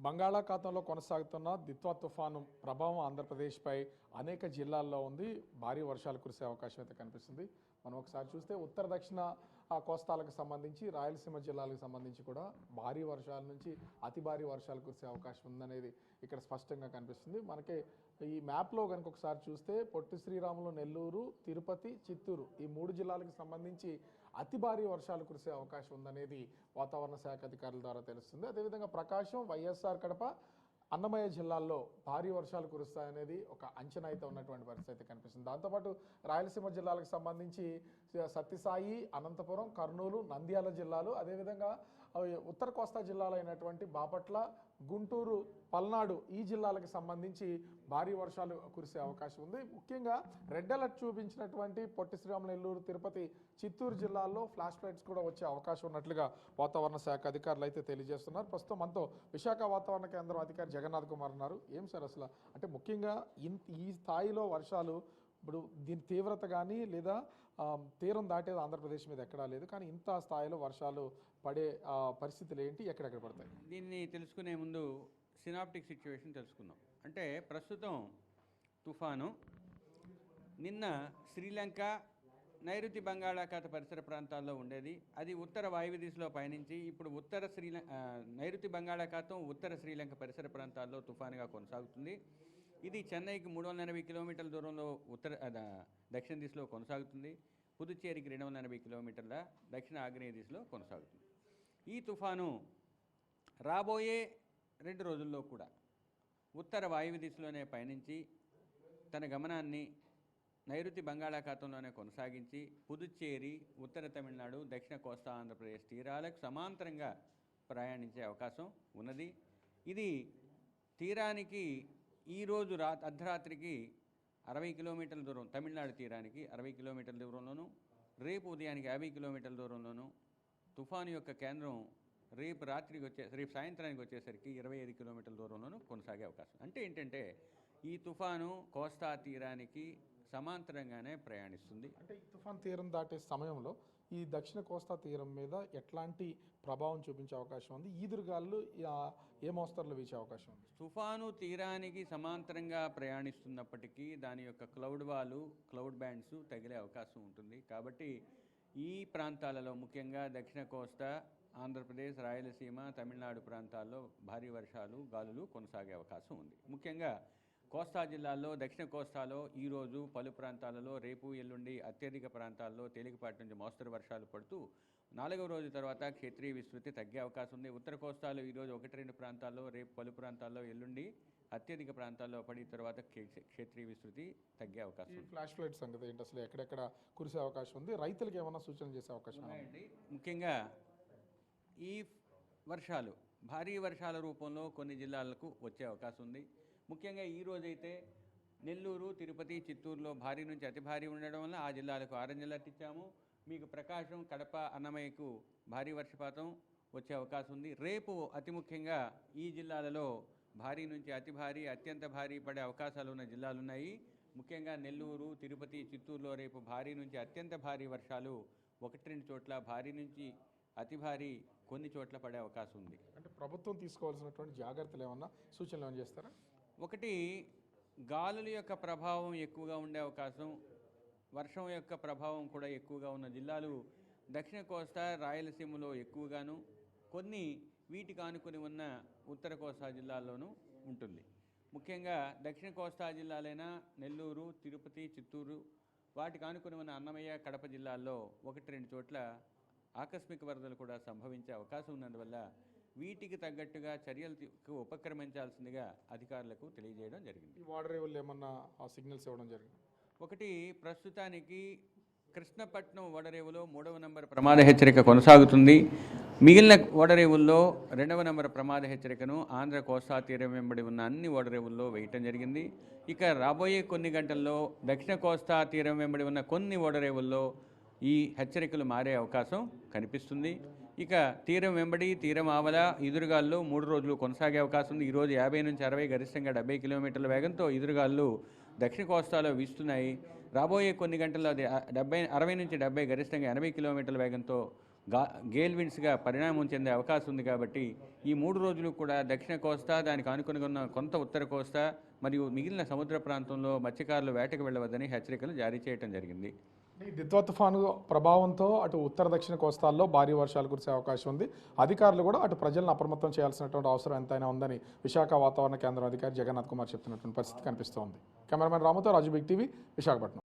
బంగాళాఖాతంలో కొనసాగుతున్న దిత్వా తుఫాను ప్రభావం ఆంధ్రప్రదేశ్పై అనేక జిల్లాల్లో ఉంది. భారీ వర్షాలు కురిసే అవకాశం అయితే కనిపిస్తుంది. మనం ఒకసారి చూస్తే ఉత్తర దక్షిణ కోస్తాలకు సంబంధించి రాయలసీమ జిల్లాలకు సంబంధించి కూడా భారీ వర్షాల నుంచి అతి భారీ వర్షాలు కురిసే అవకాశం ఉందనేది ఇక్కడ స్పష్టంగా కనిపిస్తుంది. మనకి ఈ మ్యాప్లో కనుక ఒకసారి చూస్తే పొట్టి శ్రీరాములు, నెల్లూరు, తిరుపతి, చిత్తూరు ఈ 3 జిల్లాలకు సంబంధించి అతి భారీ వర్షాలు కురిసే అవకాశం ఉందనేది వాతావరణ శాఖ అధికారుల ద్వారా తెలుస్తుంది. అదేవిధంగా ప్రకాశం, వైఎస్ఆర్ కడప, అన్నమయ్య జిల్లాల్లో భారీ వర్షాలు కురుస్తాయనేది ఒక అంచనా అయితే ఉన్నటువంటి పరిస్థితి అయితే కనిపిస్తుంది. దాంతోపాటు రాయలసీమ జిల్లాలకు సంబంధించి సత్యసాయి, అనంతపురం, కర్నూలు, నంద్యాల జిల్లాలు, అదేవిధంగా ఉత్తర కోస్తా జిల్లాలు అయినటువంటి బాపట్ల, గుంటూరు, పల్నాడు ఈ జిల్లాలకు సంబంధించి భారీ వర్షాలు కురిసే అవకాశం ఉంది. ముఖ్యంగా రెడ్ అలర్ట్ చూపించినటువంటి పొట్టి శ్రీరాములు, నెల్లూరు, తిరుపతి, చిత్తూరు జిల్లాల్లో ఫ్లాష్ ఫ్లడ్స్ కూడా వచ్చే అవకాశం ఉన్నట్లుగా వాతావరణ శాఖ అధికారులు అయితే తెలియజేస్తున్నారు. ప్రస్తుతం మనతో విశాఖ వాతావరణ కేంద్రం అధికారి జగన్నాథ్ కుమార్ ఉన్నారు. ఏం సార్ అసలు అంటే ముఖ్యంగా ఈ స్థాయిలో వర్షాలు ఇప్పుడు దీని తీవ్రత కానీ లేదా తీరం దాటేది ఆంధ్రప్రదేశ్ మీద ఎక్కడా లేదు, కానీ ఇంత స్థాయిలో వర్షాలు పడే పరిస్థితులు ఏంటి, ఎక్కడెక్కడ పడతాయి? దీన్ని తెలుసుకునే ముందు సినాప్టిక్ సిచ్యువేషన్ తెలుసుకుందాం. అంటే ప్రస్తుతం తుఫాను నిన్న శ్రీలంక, నైరుతి బంగాళాఖాత పరిసర ప్రాంతాల్లో ఉండేది. అది ఉత్తర వాయువ్య దిశలో పయనించి ఇప్పుడు నైరుతి బంగాళాఖాతం ఉత్తర శ్రీలంక పరిసర ప్రాంతాల్లో తుఫానుగా కొనసాగుతుంది. ఇది చెన్నైకి 380 కిలోమీటర్ల దూరంలో దక్షిణ దిశలో కొనసాగుతుంది. పుదుచ్చేరికి 280 కిలోమీటర్ల దక్షిణ ఆగ్నేయ దిశలో కొనసాగుతుంది. ఈ తుఫాను రాబోయే 2 రోజుల్లో కూడా ఉత్తర వాయువ్య దిశలోనే పయనించి తన గమనాన్ని నైరుతి బంగాళాఖాతంలోనే కొనసాగించి పుదుచ్చేరి, ఉత్తర తమిళనాడు, దక్షిణ కోస్తా ఆంధ్రప్రదేశ్ తీరాలకు సమాంతరంగా ప్రయాణించే అవకాశం ఉన్నది. ఇది తీరానికి ఈరోజు అర్ధరాత్రికి 60 కిలోమీటర్ల దూరం, తమిళనాడు తీరానికి 60 కిలోమీటర్ల దూరంలోనూ, రేపు ఉదయానికి 50 కిలోమీటర్ల దూరంలోనూ, తుఫాను యొక్క కేంద్రం రేపు సాయంత్రానికి వచ్చేసరికి 25 కిలోమీటర్ల దూరంలోనూ కొనసాగే అవకాశం. అంటే ఏంటంటే ఈ తుఫాను కోస్తా తీరానికి సమాంతరంగానే ప్రయాణిస్తుంది. అంటే ఈ తుఫాను తీరం దాటే సమయంలో ఈ దక్షిణ కోస్తా తీరం మీద ఎట్లాంటి ప్రభావం చూపించే అవకాశం ఉంది? ఈదురుగాలు ఏ మోస్తరులో వీచే అవకాశం ఉంది? తుఫాను తీరానికి సమాంతరంగా ప్రయాణిస్తున్నప్పటికీ దాని యొక్క క్లౌడ్ బ్యాండ్స్ తగిలే అవకాశం ఉంటుంది. కాబట్టి ఈ ప్రాంతాలలో ముఖ్యంగా దక్షిణ కోస్తా, ఆంధ్రప్రదేశ్, రాయలసీమ, తమిళనాడు ప్రాంతాల్లో భారీ వర్షాలు, గాలులు కొనసాగే అవకాశం ఉంది. ముఖ్యంగా కోస్తా జిల్లాల్లో, దక్షిణ కోస్తాలో ఈరోజు పలు ప్రాంతాలలో, రేపు ఎల్లుండి అత్యధిక ప్రాంతాల్లో తేలికపాటి నుంచి మోస్తరు వర్షాలు పడుతూ 4వ రోజు తర్వాత క్షేత్రీయ విస్తృతి తగ్గే అవకాశం ఉంది. ఉత్తర కోస్తాలో ఈరోజు 1-2 ప్రాంతాల్లో, రేపు పలు ప్రాంతాల్లో, ఎల్లుండి అత్యధిక ప్రాంతాల్లో పడి తర్వాత క్షేత్రీయ విస్తృతి తగ్గే అవకాశం ఉంది. ఫ్లాష్ ఫ్లడ్ సంగతి ఏంటి, అసలు ఎక్కడెక్కడ కురిసే అవకాశం ఉంది? రైతులకు ఏమైనా సూచన చేసే అవకాశం ఉన్నాయండి? ముఖ్యంగా ఈ వర్షాలు భారీ వర్షాల రూపంలో కొన్ని జిల్లాలకు వచ్చే అవకాశం ఉంది. ముఖ్యంగా ఈరోజైతే నెల్లూరు, తిరుపతి, చిత్తూరులో భారీ నుంచి అతి భారీ ఉండడం వల్ల ఆ జిల్లాలకు ఆరెంజ్ అలర్ట్ ఇచ్చాము. మీకు ప్రకాశం, కడప, అన్నమయ్యకు భారీ వర్షపాతం వచ్చే అవకాశం ఉంది. రేపు అతి ముఖ్యంగా ఈ జిల్లాలలో భారీ నుంచి అతి భారీ, అత్యంత భారీ పడే అవకాశాలు ఉన్న జిల్లాలు ఉన్నాయి. ముఖ్యంగా నెల్లూరు, తిరుపతి, చిత్తూరులో రేపు భారీ నుంచి అత్యంత భారీ వర్షాలు 1-2 చోట్ల, భారీ నుంచి అతి భారీ కొన్ని చోట్ల పడే అవకాశం ఉంది. అంటే ప్రభుత్వం తీసుకోవాల్సినటువంటి జాగ్రత్తలు ఏమన్నా సూచనలు ఏమైనా చేస్తారా? ఒకటి, గాలుల యొక్క ప్రభావం ఎక్కువగా ఉండే అవకాశం, వర్షం యొక్క ప్రభావం కూడా ఎక్కువగా ఉన్న జిల్లాలు దక్షిణ కోస్తా, రాయలసీమలో ఎక్కువగాను, కొన్ని వీటికి ఆనుకొని ఉన్న ఉత్తర కోస్తా జిల్లాల్లోనూ ఉంటుంది. ముఖ్యంగా దక్షిణ కోస్తా జిల్లాలైన నెల్లూరు, తిరుపతి, చిత్తూరు, వాటికి ఆనుకొని ఉన్న అన్నమయ్య, కడప జిల్లాల్లో 1-2 చోట్ల ఆకస్మిక వరదలు కూడా సంభవించే అవకాశం ఉన్నందువల్ల వీటికి తగ్గట్టుగా చర్యలకు ఉపక్రమించాల్సిందిగా అధికారులకు తెలియజేయడం జరిగింది. ఈ వాటర్ రేవులు ఏమన్నా సిగ్నల్స్ ఇవ్వడం జరిగింది? ఒకటి, ప్రస్తుతానికి కృష్ణపట్నం ఓడరేవులో 3వ నంబర్ ప్రమాద హెచ్చరిక కొనసాగుతుంది. మిగిలిన ఓడరేవుల్లో 2వ నంబర్ ప్రమాద హెచ్చరికను ఆంధ్ర కోస్తా తీరం వెంబడి ఉన్న అన్ని ఓడరేవుల్లో వేయటం జరిగింది. ఇక రాబోయే కొన్ని గంటల్లో దక్షిణ కోస్తా తీరం వెంబడి ఉన్న కొన్ని ఓడరేవుల్లో ఈ హెచ్చరికలు మారే అవకాశం కనిపిస్తుంది. ఇక తీరం వెంబడి, తీరం ఆవల, ఈదురుగాల్లో 3 రోజులు కొనసాగే అవకాశం ఉంది. ఈరోజు 50 నుంచి 60, గరిష్టంగా 70 కిలోమీటర్ల వేగంతో ఈదురుగాళ్ళు దక్షిణ కోస్తాలో వీస్తున్నాయి. రాబోయే కొన్ని గంటల్లో 60 నుంచి 70, గరిష్టంగా 80 కిలోమీటర్ల వేగంతో గేల్ విండ్స్గా పరిణామం చెందే అవకాశం ఉంది. కాబట్టి ఈ 3 రోజులు కూడా దక్షిణ కోస్తా, దానికి ఆనుకుని ఉన్న కొంత ఉత్తర కోస్తా మరియు మిగిలిన సముద్ర ప్రాంతంలో మత్స్యకారులు వేటకు వెళ్ళవద్దని హెచ్చరికలు జారీ చేయడం జరిగింది. ఈ దిత్వా తుఫాను ప్రభావంతో అటు ఉత్తర దక్షిణ కోస్తాల్లో భారీ వర్షాలు కురిసే అవకాశం ఉంది. అధికారులు కూడా అటు ప్రజలను అప్రమత్తం చేయాల్సినటువంటి అవసరం ఎంతైనా ఉందని విశాఖ వాతావరణ కేంద్రం అధికారి జగన్నాథ్ కుమార్ చెప్తున్నటువంటి పరిస్థితి కనిపిస్తోంది. కెమెరామెన్ రాముతో రాజు బిగ్ టీవీ, విశాఖపట్నం.